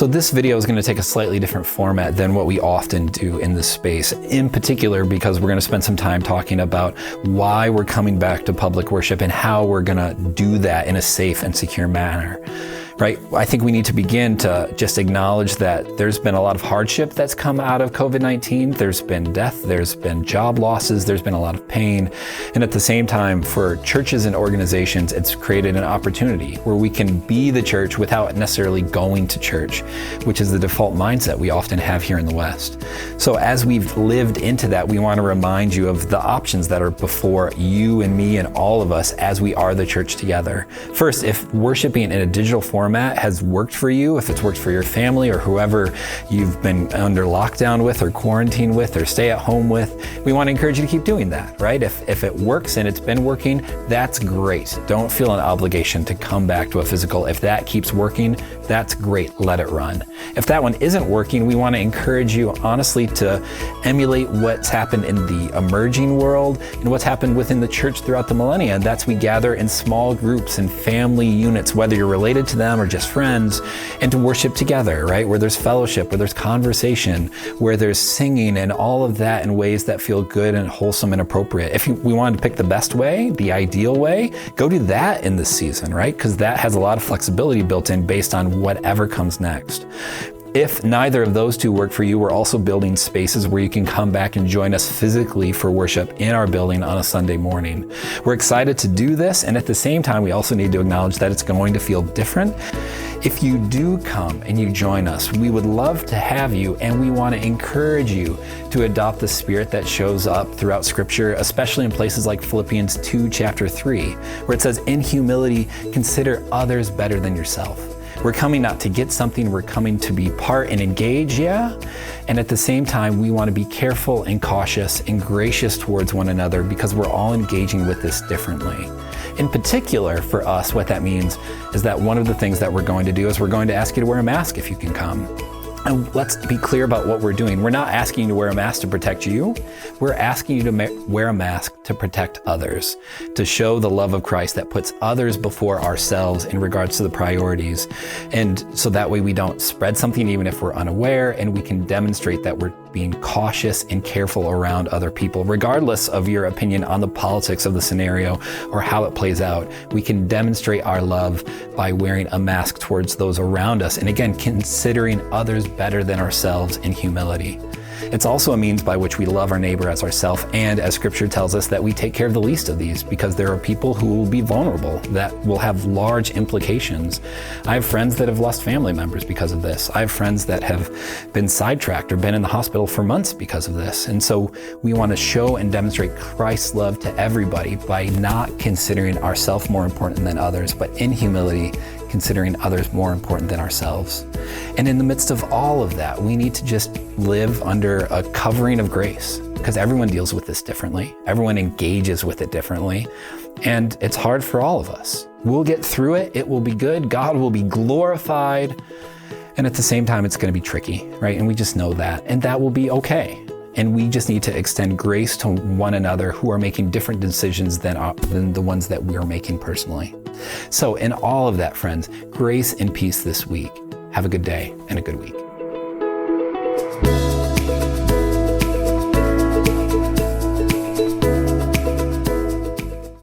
So this video is going to take a slightly different format than what we often do in this space, in particular because we're going to spend some time talking about why we're coming back to public worship and how we're going to do that in a safe and secure manner. Right? I think we need to begin to just acknowledge that there's been a lot of hardship that's come out of COVID-19. There's been death, there's been job losses, there's been a lot of pain. And at the same time, for churches and organizations, it's created an opportunity where we can be the church without necessarily going to church, which is the default mindset we often have here in the West. So as we've lived into that, we want to remind you of the options that are before you and me and all of us as we are the church together. First, if worshiping in a digital format has worked for you, if it's worked for your family or whoever you've been under lockdown with or quarantine with or stay at home with, we want to encourage you to keep doing that, right? If it works and it's been working, that's great. Don't feel an obligation to come back to a physical. If that keeps working, that's great. Let it run. If that one isn't working, we want to encourage you honestly to emulate what's happened in the emerging world and what's happened within the church throughout the millennia. And that's we gather in small groups and family units, whether you're related to them or just friends, and to worship together, right? Where there's fellowship, where there's conversation, where there's singing and all of that in ways that feel good and wholesome and appropriate. If we wanted to pick the best way, the ideal way, go do that in this season, right? Because that has a lot of flexibility built in based on whatever comes next. If neither of those two work for you, we're also building spaces where you can come back and join us physically for worship in our building on a Sunday morning. We're excited to do this, and at the same time, we also need to acknowledge that it's going to feel different. If you do come and you join us, we would love to have you, and we want to encourage you to adopt the spirit that shows up throughout Scripture, especially in places like Philippians 2, chapter 3, where it says, "In humility, consider others better than yourself." We're coming not to get something, we're coming to be part and engage, yeah? And at the same time, we want to be careful and cautious and gracious towards one another because we're all engaging with this differently. In particular, for us, what that means is that one of the things that we're going to do is we're going to ask you to wear a mask if you can come. And let's be clear about what we're doing. We're not asking you to wear a mask to protect you. We're asking you to wear a mask to protect others, to show the love of Christ that puts others before ourselves in regards to the priorities. And so that way we don't spread something even if we're unaware, and we can demonstrate that we're being cautious and careful around other people. Regardless of your opinion on the politics of the scenario or how it plays out, we can demonstrate our love by wearing a mask towards those around us. And again, considering others better than ourselves in humility. It's also a means by which we love our neighbor as ourselves, and as Scripture tells us that we take care of the least of these because there are people who will be vulnerable that will have large implications. I have friends that have lost family members because of this. I have friends that have been sidetracked or been in the hospital for months because of this. And so we want to show and demonstrate Christ's love to everybody by not considering ourselves more important than others, but in humility, considering others more important than ourselves. And in the midst of all of that, we need to just live under a covering of grace because everyone deals with this differently. Everyone engages with it differently. And it's hard for all of us. We'll get through it. It will be good. God will be glorified. And at the same time, it's going to be tricky, right? And we just know that. And that will be okay. And we just need to extend grace to one another who are making different decisions than the ones that we are making personally. So in all of that, friends, grace and peace this week. Have a good day and a good week.